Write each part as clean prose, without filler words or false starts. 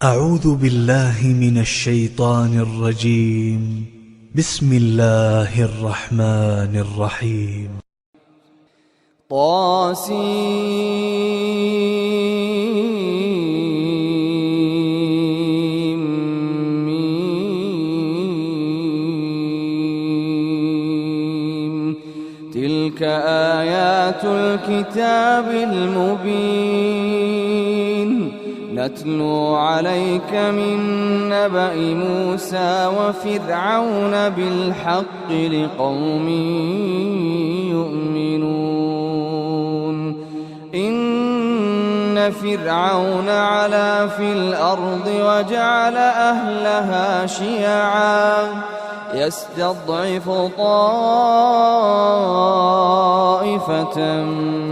أعوذ بالله من الشيطان الرجيم. بسم الله الرحمن الرحيم. طاسيم. تلك آيات الكتاب المبين نتلو عليك من نبأ موسى وفرعون بالحق لقوم يؤمنون. إن فرعون علا في الأرض وجعل أهلها شيعا يستضعف طائفة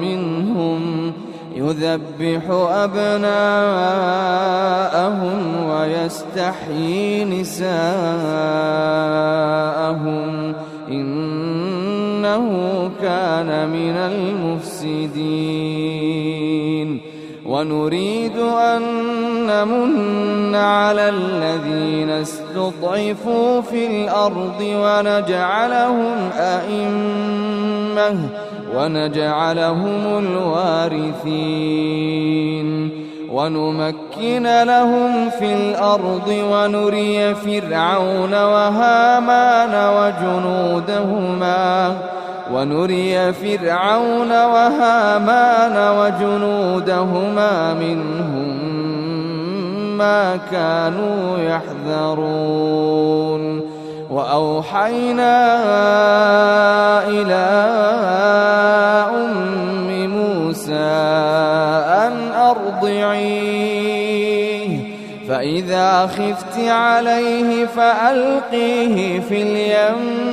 منهم يذبح أبناءهم ويستحيي نساءهم إنه كان من المفسدين. ونريد أن نمن على الذين استضعفوا في الأرض ونجعلهم الوارثين ونمكن لهم في الأرض ونري فرعون وهامان وجنودهما منهم ما كانوا يحذرون. وأوحينا إلى أم موسى أن أرضعيه فإذا خفت عليه فألقيه في اليم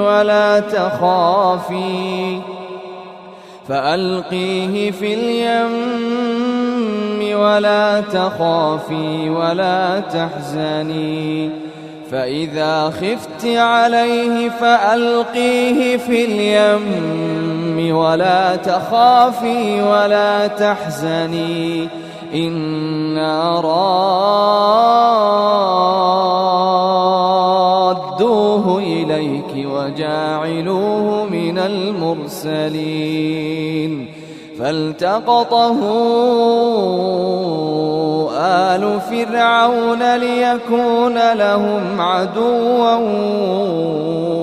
ولا تخافي ولا تحزني. فإذا خفت عليه فألقيه في اليم ولا تخافي ولا تحزني إنا رادوه إليك وجاعلوه من المرسلين. فالتقطه آل فرعون ليكون لهم عدوا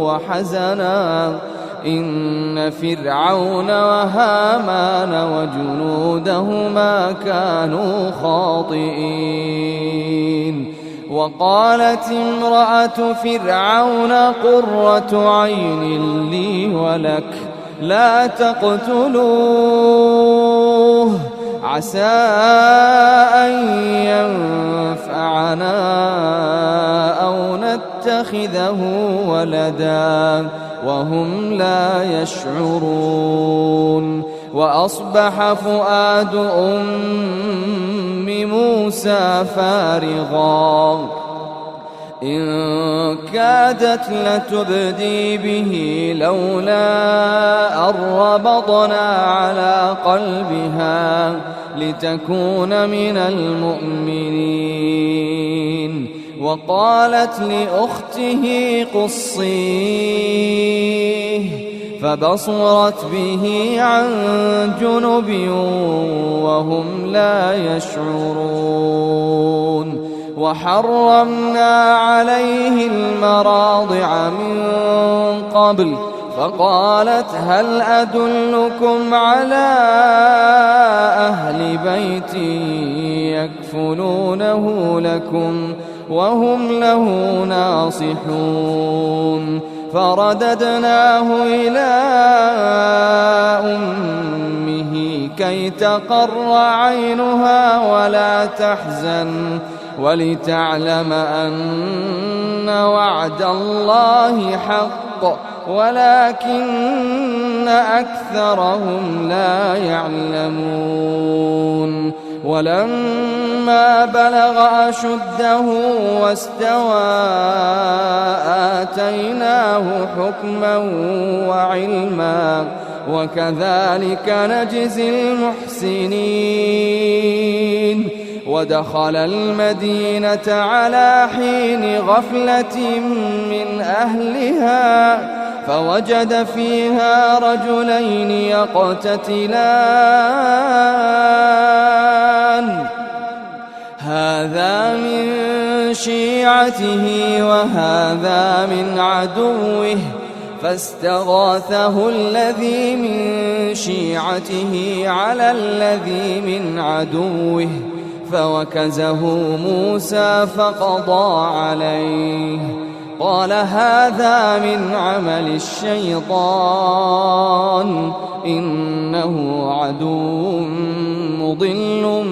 وحزنا إن فرعون وهامان وجنودهما كانوا خاطئين. وقالت امرأة فرعون قرة عين لي ولك لا تقتلوه عسى أن ينفعنا أو نتخذه ولدا وهم لا يشعرون. وأصبح فؤاد أم موسى فارغا إن كادت لتبدي به لولا أن ربطنا على قلبها لتكون من المؤمنين. وقالت لأخته قصيه فبصرت به عن جنب وهم لا يشعرون. وحرمنا عليه المراضع من قبل فقالت هل أدلكم على أهل بيت يكفلونه لكم وهم له ناصحون. فرددناه إلى أمه كي تقر عينها ولا تحزن ولتعلم أن وعد الله حق ولكن أكثرهم لا يعلمون. ولما بلغ أشده واستوى آتيناه حكما وعلما وكذلك نجزي المحسنين. ودخل المدينة على حين غفلة من أهلها فوجد فيها رجلين يقتتلان هذا من شيعته وهذا من عدوه فاستغاثه الذي من شيعته على الذي من عدوه فوكزه موسى فقضى عليه قال هذا من عمل الشيطان إنه عدو مضل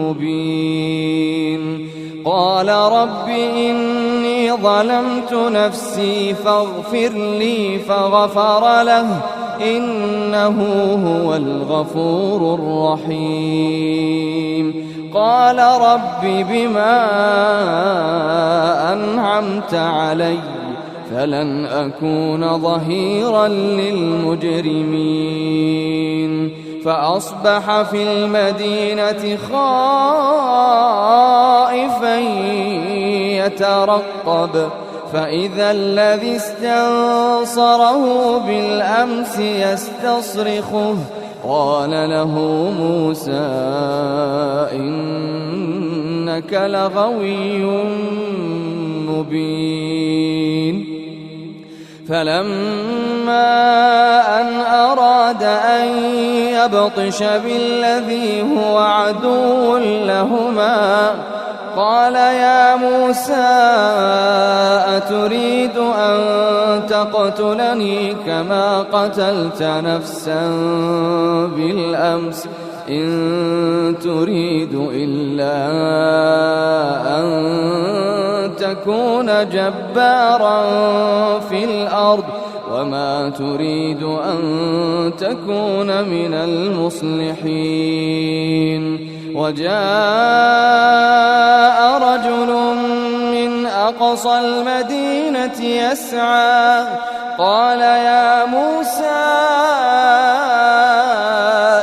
مبين قال رب إني ظلمت نفسي فاغفر لي فغفر له إنه هو الغفور الرحيم قال رب بما أنعمت علي فلن أكون ظهيرا للمجرمين فأصبح في المدينة خائفا يترقب فإذا الذي استنصره بالأمس يستصرخه قال له موسى إنك لغوي مبين فلما أن أراد أن يبطش بالذي هو عدو لهما قال يا موسى أتريد أن تقتلني كما قتلت نفسا بالأمس إن تريد إلا أن تكون جبارا في الأرض وما تريد أن تكون من المصلحين وجاء رجل من أقصى المدينة يسعى قال يا موسى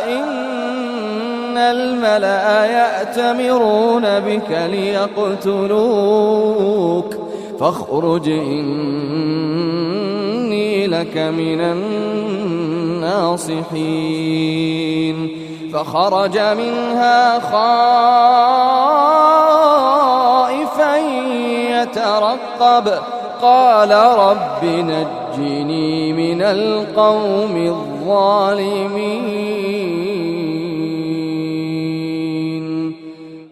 إن الملأ يأتمرون بك ليقتلوك فاخرج إني لك من الناصحين فخرج منها خائفا يترقب قال رب نجني من القوم الظالمين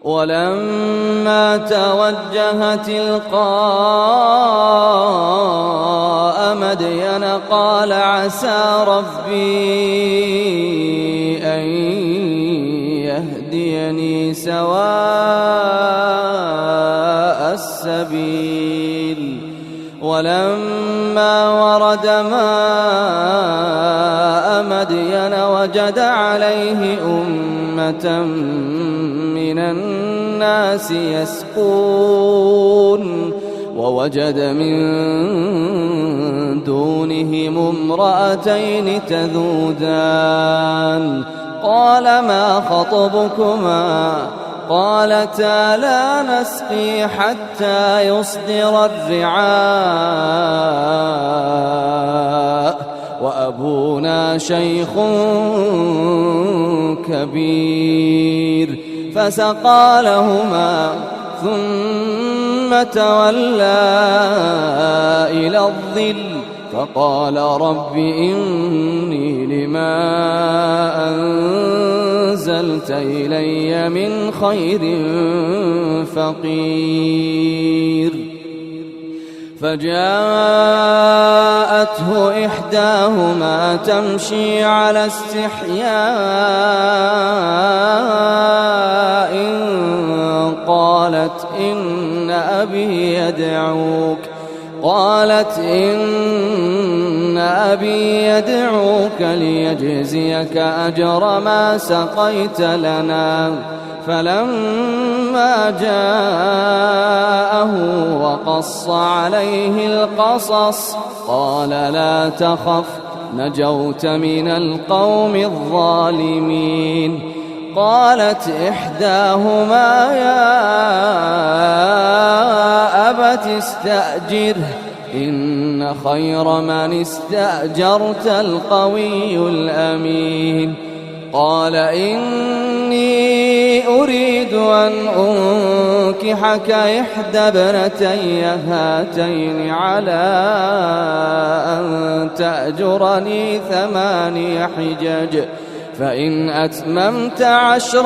ولما توجه تلقاء مدين قال عسى ربي أن يهديني سواء السبيل ولما ورد ماء مدين وجد عليه أمة من الناس يسقون ووجد من دونهم امرأتين تذودان قال ما خطبكما قالتا لا نسقي حتى يصدر الرعاء وأبونا شيخ كبير فسقى لهما ثم تولى إلى الظل فقال رب إني لما أنزلت إلي من خير فقير فجاءته إحداهما تمشي على استحياء قالت إن أبي يدعوك ليجزيك أجر ما سقيت لنا فلما جاءه وقص عليه القصص قال لا تخف نجوت من القوم الظالمين قالت إحداهما يا أبت استأجره إن خير من استأجرت القوي الأمين قال إني أريد أن أنكحك إحدى ابنتي هاتين على أن تأجرني 8 حجج فإن أتممت 10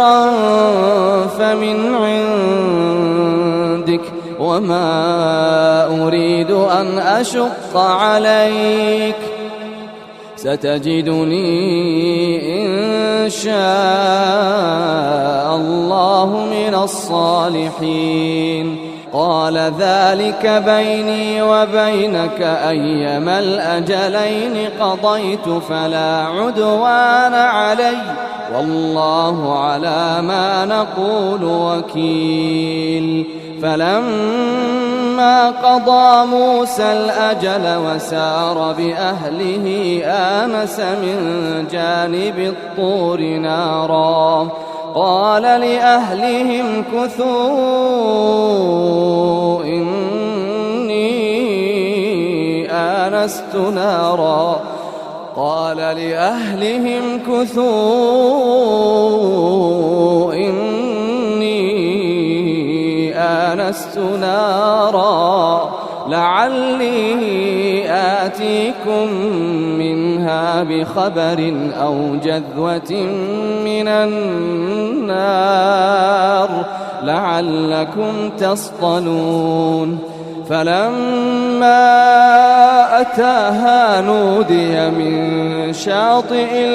فمن عندك وما أريد أن أشق عليك ستجدني إن شاء الله من الصالحين قال ذلك بيني وبينك أيما الأجلين قضيت فلا عدوان علي والله على ما نقول وكيل فلما قضى موسى الأجل وسار بأهله آنس من جانب الطور نارا قال لأهلهم كثوا إني آنست نارا قال لأهلهم كثوا إني آنست نارا لعلي آتيكم منها بخبر أو جذوة من النار لعلكم تصطلون فلما أتاها نودي من شاطئ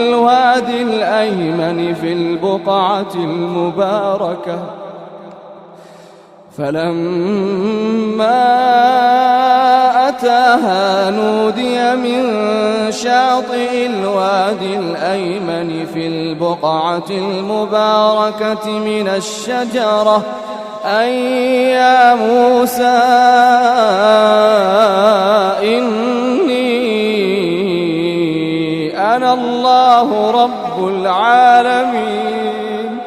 الوادي الأيمن في البقعة المباركة من الشجرة أي يا موسى إني أنا الله رب العالمين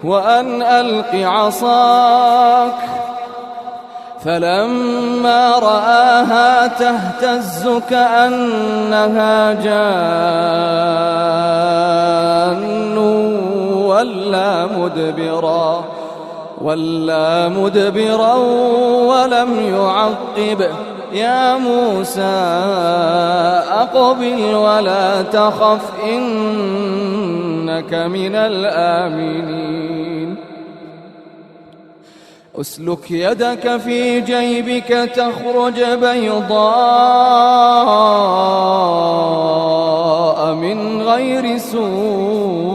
وأن ألق عصاك فلما رآها تهتز كأنها جان ولا مدبرا ولم يعقب يا موسى أقبل ولا تخف إنك من الآمنين أسلك يدك في جيبك تخرج بيضاء من غير سوء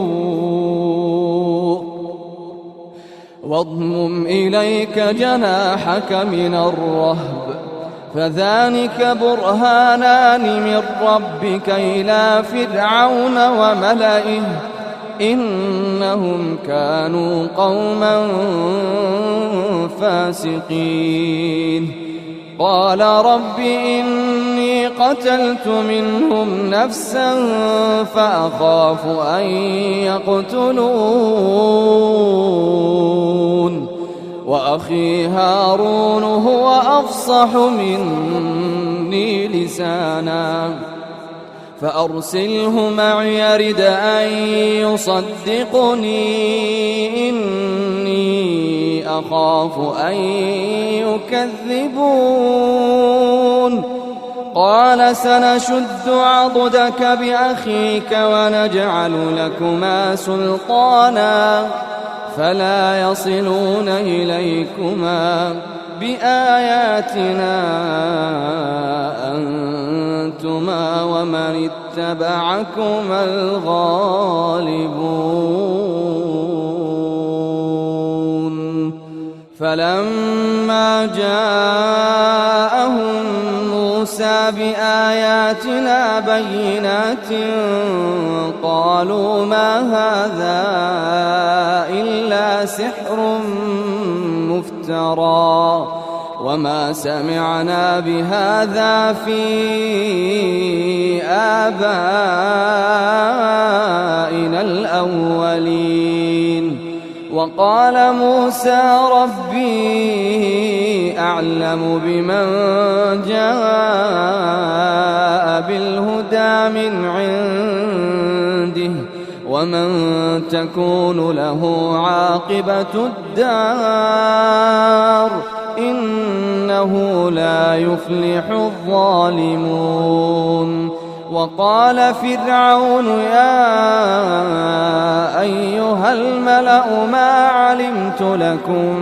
واضمم إليك جناحك من الرهب فذلك برهانان من ربك إلى فرعون وملئه إنهم كانوا قوما فاسقين قال رب إني قتلت منهم نفسا فأخاف أن يقتلون وأخي هارون هو أفصح مني لسانا فأرسله معي يرد أن يصدقني إني أخاف أن يكذبون قال سنشد عضدك بأخيك ونجعل لكما سلطانا فلا يصلون إليكما بآياتنا أنتما ومن اتبعكما الغالبون فلما جاءهم موسى بآياتنا بينات قالوا ما هذا إلا سحر مفترى وما سمعنا بهذا في آبائنا الأولين. وقال موسى ربي أعلم بمن جاء بالهدى من عنده ومن تكون له عاقبة الدار إنه لا يفلح الظالمون. وقال فرعون يا أيها الملأ ما علمت لكم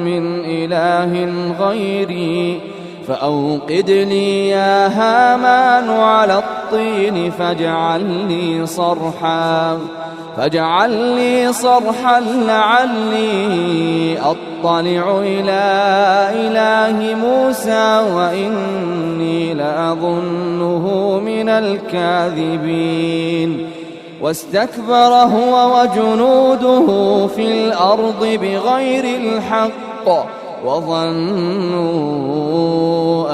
من إله غيري فأوقد لي يا هامان على الطين فاجعل لي صرحا لعلي أطلع إلى إله موسى وإني لأظنه من الكاذبين. واستكبر هو وجنوده في الأرض بغير الحق وظنوا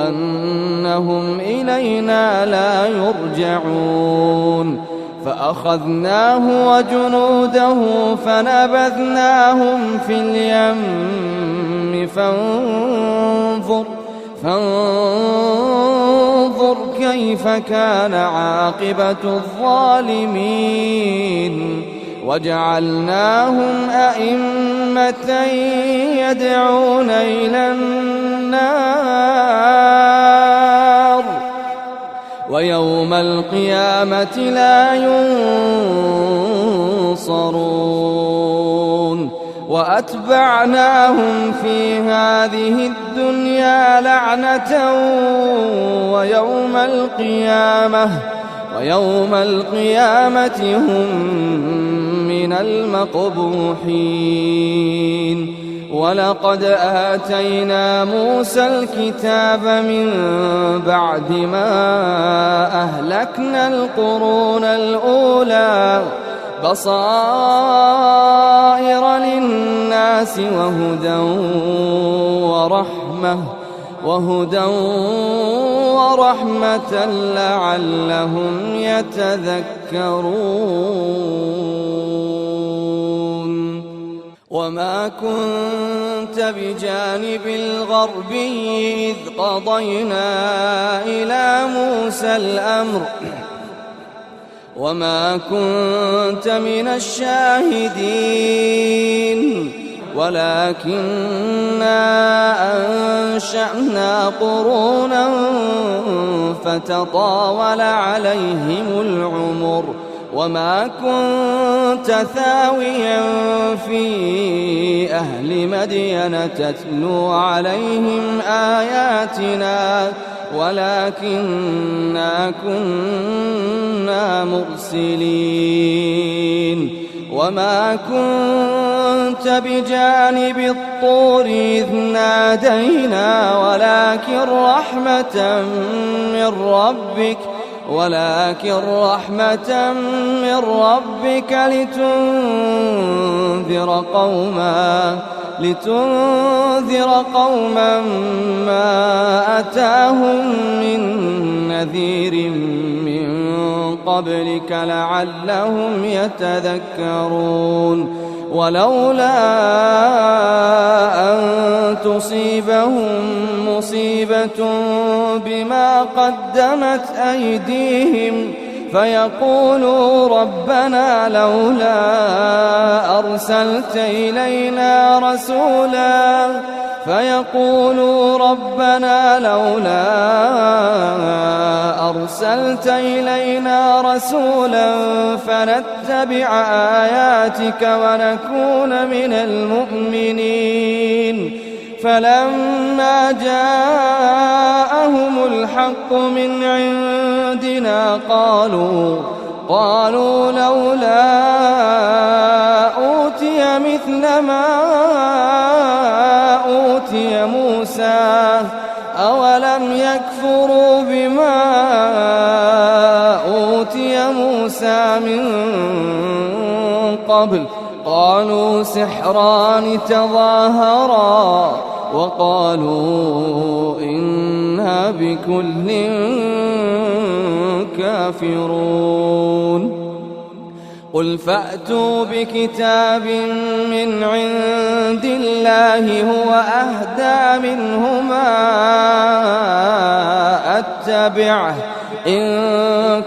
أنهم إلينا لا يرجعون. فأخذناه وجنوده فنبذناهم في اليم فانظر كيف كان عاقبة الظالمين. وجعلناهم أئمة يدعون إلى النار ويوم القيامة لا ينصرون. وأتبعناهم في هذه الدنيا لعنة ويوم القيامة هم من المقبوحين. ولقد آتينا موسى الكتاب من بعد ما أهلكنا القرون الأولى بصائر للناس وهدى ورحمة لعلهم يتذكرون. وما كنت بجانب الغربي إذ قضينا إلى موسى الأمر وما كنت من الشاهدين ولكننا أنشأنا قرونا فتطاول عليهم العمر وما كنت ثاويا في أهل مدين تتلو عليهم آياتنا ولكننا كنا مرسلين. وما كنت بجانب الطور إذ نادينا ولكن رحمة من ربك لتنذر قوما ما أتاهم من نذير من قبلك لعلهم يتذكرون. ولولا أن تصيبهم مصيبة بما قدمت أيديهم فيقولوا ربنا لولا أرسلت إلينا رسولا فنتبع آياتك ونكون من المؤمنين. فلما جاءهم الحق من عندنا قالوا لولا أوتي مثل ما أوتي موسى أولم يكفروا بما أوتي موسى من قبل قالوا سحران تظاهرا وقالوا إنا بكل كافرون. قل فأتوا بكتاب من عند الله هو أهدى منهما أتبعه إن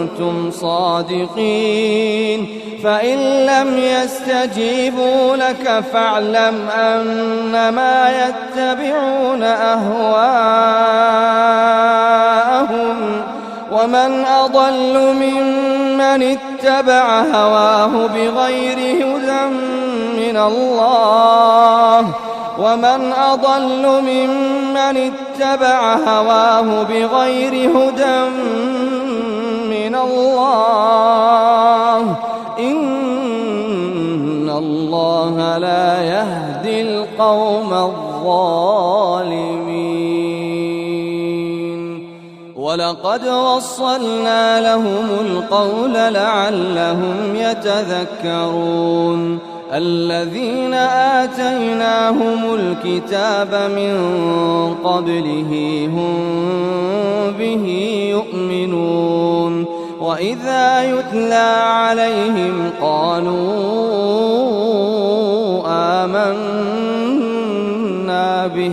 كنتم صادقين، فإن لم يستجيبوا لك فاعلم أنما يتبعون أهواءهم، ومن أضل ممن اتبع هواه بغير هدى من الله، ومن أضل ممن اتبع هواه بغير هدى من الله، إن الله لا يهدي القوم الظالمين. ولقد وصلنا لهم القول لعلهم يتذكرون. الذين آتيناهم الكتاب من قبله هم به يؤمنون، وإذا يتلى عليهم قالوا آمنا به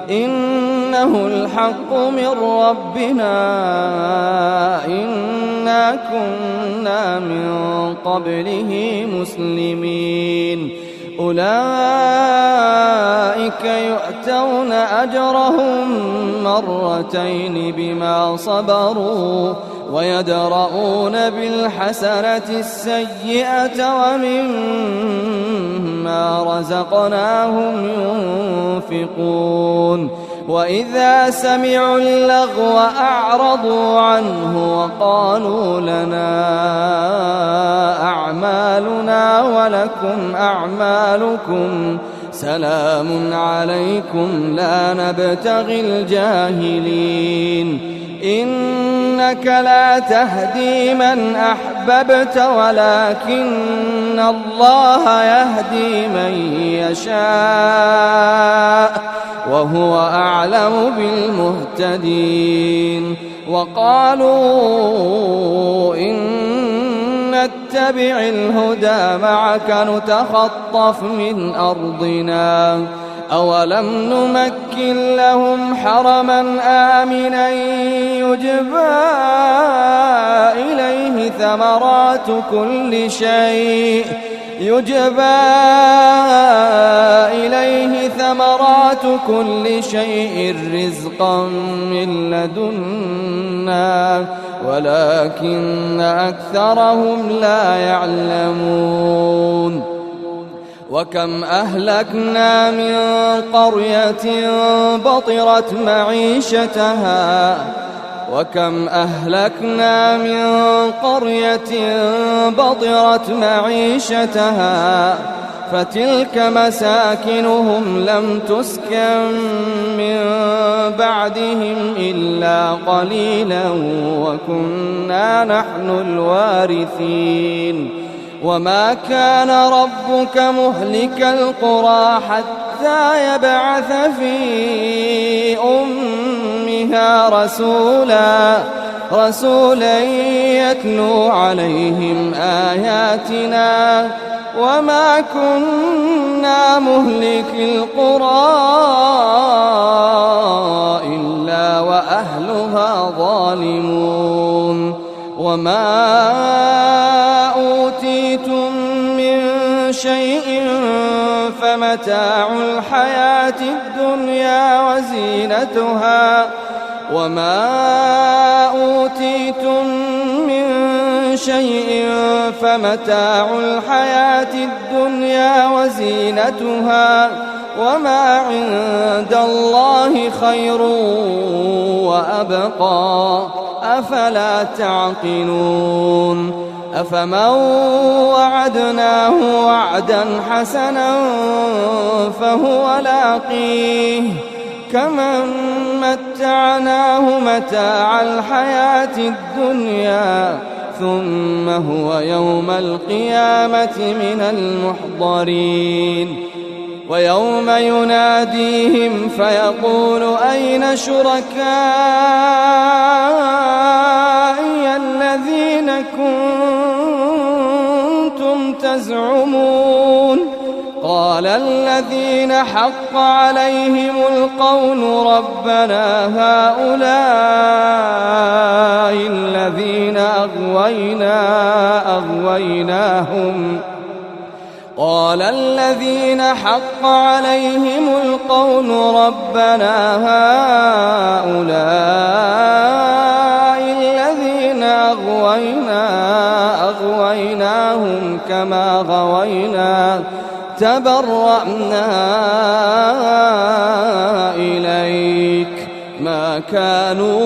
إنه الحق من ربنا إنا كنا من قبله مسلمين. أولئك يؤتون أجرهم مرتين بما صبروا ويدرؤون بالحسنة السيئة ومما رزقناهم ينفقون. وإذا سمعوا اللغو أعرضوا عنه وقالوا لنا أعمالنا ولكم أعمالكم سلام عليكم لا نبتغي الجاهلين. إنك لا تهدي من أحببت ولكن الله يهدي من يشاء وهو أعلم بالمهتدين. وقالوا إن نتبع الهدى معك نتخطف من أرضنا أولم نمكن لهم حرما آمنا يجبى إليه ثمرات كل شيء رزقا من لدنا ولكن أكثرهم لا يعلمون. وكم أهلكنا من قرية بطرت معيشتها فتلك مساكنهم لم تسكن من بعدهم إلا قليلا وكنا نحن الوارثين. وما كان ربك مهلك القرى حتى يبعث في أمها رسولا يتلو عليهم آياتنا وما كنا مهلك القرى إلا وأهلها ظالمون. وما أوتيتم من شيء فمتاع الحياة الدنيا وزينتها وما عند الله خير وأبقى أفلا تعقلون. أفمن وعدناه وعدا حسنا فهو لاقيه كمن متعناه متاع الحياة الدنيا ثم هو يوم القيامة من المحضرين. ويوم يناديهم فيقول أين شركائي الذين كنتم تزعمون قال الذين حق عليهم القول ربنا هؤلاء الذين أغويناهم قال الذين حق عليهم القول ربنا هؤلاء الذين أغويناهم كما غوينا تبرأنا إليك ما كانوا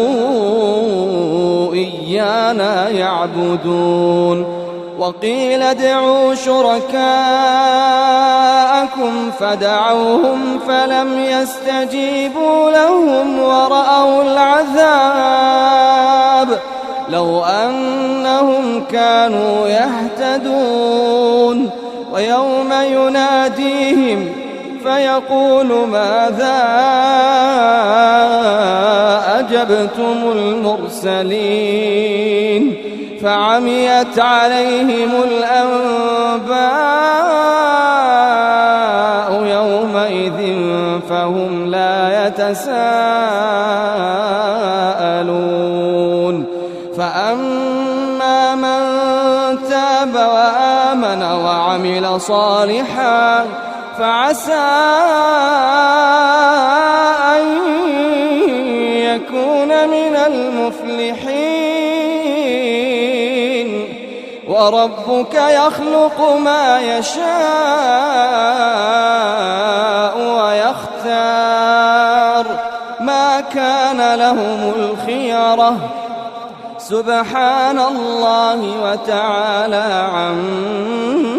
إيانا يعبدون وقيل ادعوا شركاءكم فدعوهم فلم يستجيبوا لهم ورأوا العذاب لو أنهم كانوا يهتدون ويوم يناديهم فيقول ماذا أجبتم المرسلين فعميت عليهم الأنباء يومئذ فهم لا يتساءلون فأما من تاب وآمن وعمل صالحا فعسى أن يكون من المفلحين وربك يخلق ما يشاء ويختار ما كان لهم الخيرة سبحان الله وتعالى عما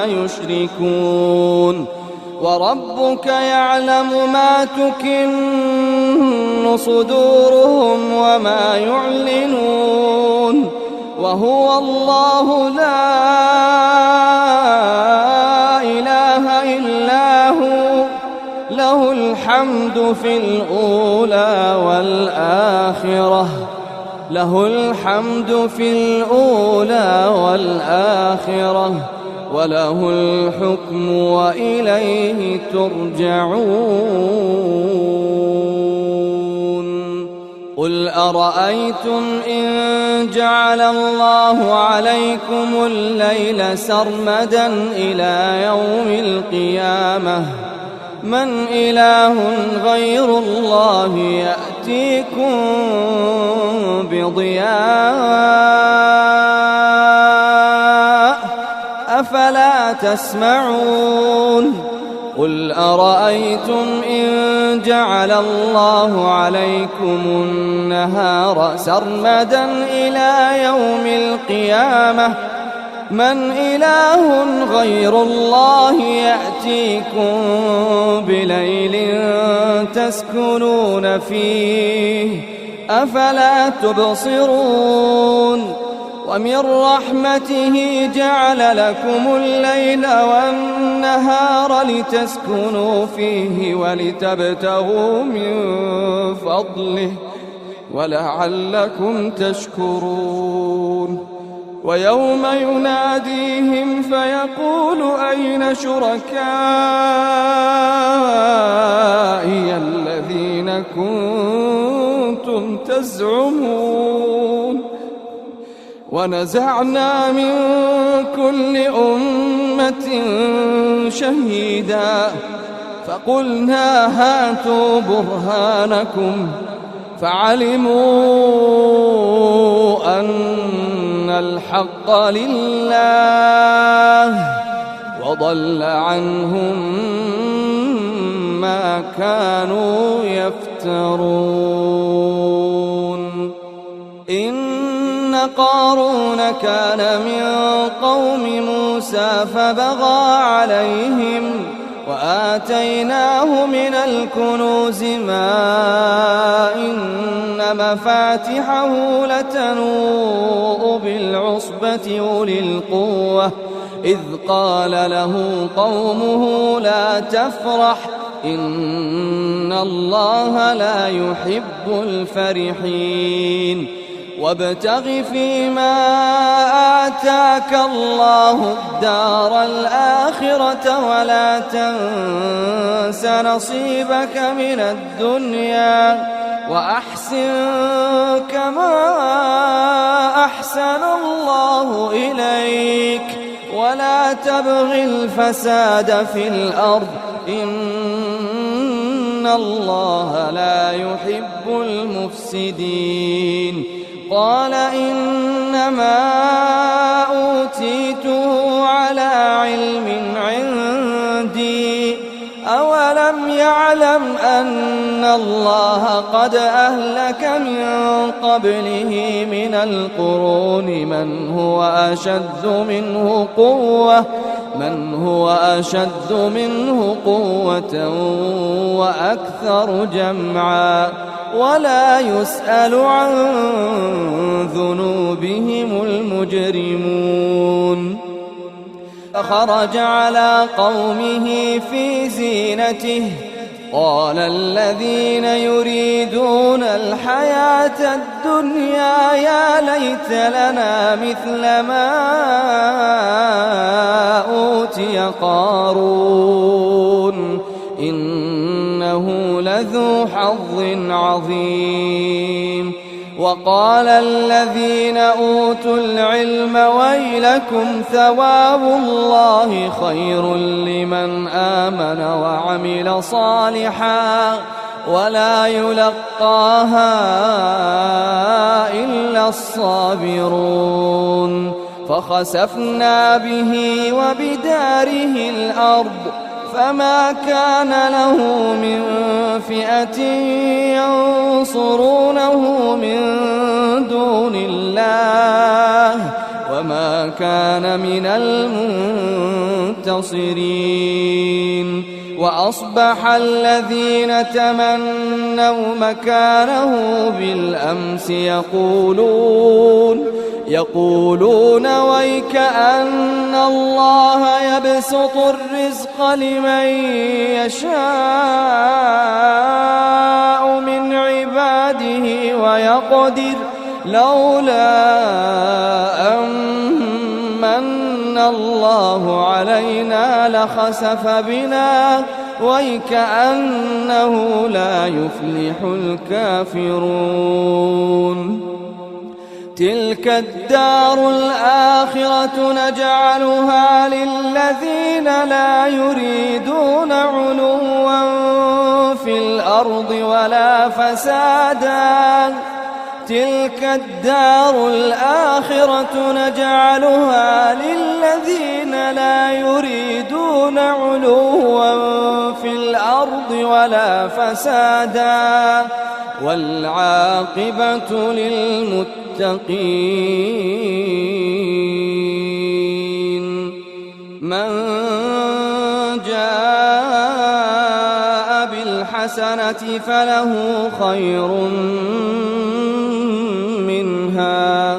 يشركون وربك يعلم ما تكن صدورهم وما يعلنون وهو الله لا إله إلا هو له الحمد في الأولى والآخرة له الحمد في الأولى والآخرة وله الحكم وإليه ترجعون قل أرأيتم إن جعل الله عليكم الليل سرمدا إلى يوم القيامة من إله غير الله يأتيكم بضياء أفلا تسمعون قل أرأيتم إن جعل الله عليكم النهار سرمدا إلى يوم القيامة من إله غير الله يأتيكم بليل تسكنون فيه أفلا تبصرون ومن رحمته جعل لكم الليل والنهار لتسكنوا فيه ولتبتغوا من فضله ولعلكم تشكرون ويوم يناديهم فيقول أين شركائي الذين كنتم تزعمون ونزعنا من كل أمة شهيدا فقلنا هاتوا برهانكم فعلموا أن الحق لله وضل عنهم ما كانوا يفترون إن قارون كان من قوم موسى فبغى عليهم وآتيناه من الكنوز ما إن مفاتحه لتنوء بالعصبة أولي القوة إذ قال له قومه لا تفرح إن الله لا يحب الفرحين وابتغ فيما آتاك الله الدار الآخرة ولا تنس نصيبك من الدنيا وأحسن كما أحسن الله إليك ولا تبغ الفساد في الأرض إن الله لا يحب المفسدين قال إنما أوتيته على علم عندي أولم يعلم أن الله قد أهلك من قبله من القرون من هو أشد منه قوة وأكثر جمعا ولا يسأل عن ذنوبهم المجرمون فخرج على قومه في زينته قال الذين يريدون الحياة الدنيا يا ليت لنا مثل ما أوتي قارون إنه لذو حظ عظيم وقال الذين أوتوا العلم ويلكم ثواب الله خير لمن آمن وعمل صالحا ولا يلقاها إلا الصابرون فخسفنا به وبداره الأرض فما كان له من فئة ينصرونه من دون الله وما كان من المنتصرين وأصبح الذين تمنوا مكانه بالأمس يقولون ويكأن الله يبسط الرزق لمن يشاء من عباده ويقدر لولا أمن الله علينا لخسف بنا ويكأنه لا يفلح الكافرون تلك الدار الآخرة نجعلها للذين لا يريدون علوا في الأرض ولا فسادا تلك الدار الآخرة نجعلها للذين لا يريدون علوا في الأرض ولا فسادا والعاقبة للمتقين من جاء بالحسنة فله خير منها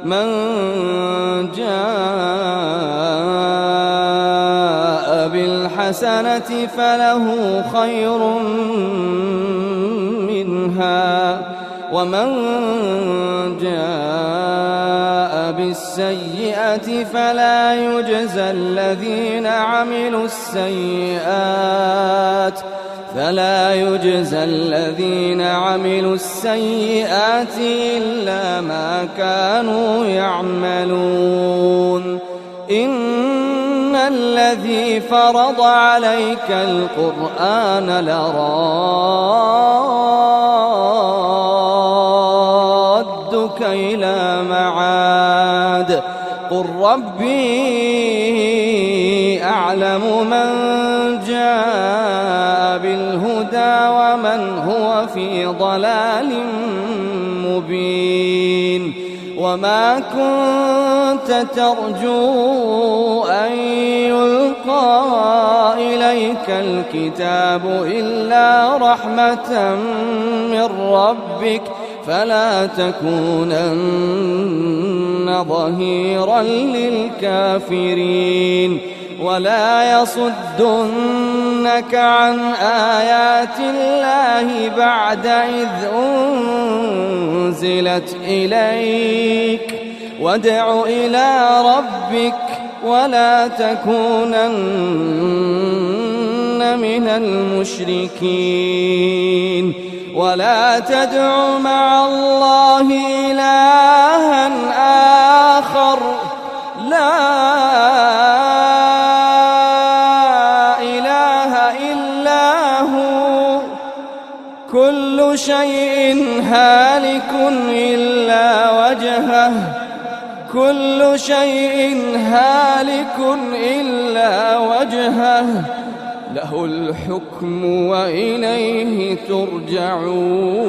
من جاء بالحسنة فله خير منها ومن جاء بالسيئة فلا يجزى الذين عملوا السيئات إلا ما كانوا يعملون إن الذي فرض عليك القرآن لرادك إلى معاد قل ربي أعلم من جاء بالهدى ومن هو في ضلال مبين وما كنت ترجو أن يلقى إليك الكتاب إلا رحمة من ربك فلا تكونن ظهيرا للكافرين ولا يصدنك عن آيات الله بعد إذ أنزلت إليك وادع إلى ربك ولا تكونن من المشركين ولا تدع مع الله إلها آخر لا إله إلا هو كل شيء هالك إلا وجهه كل شيء هالك إلا وجهه له الحكم وإليه ترجعون.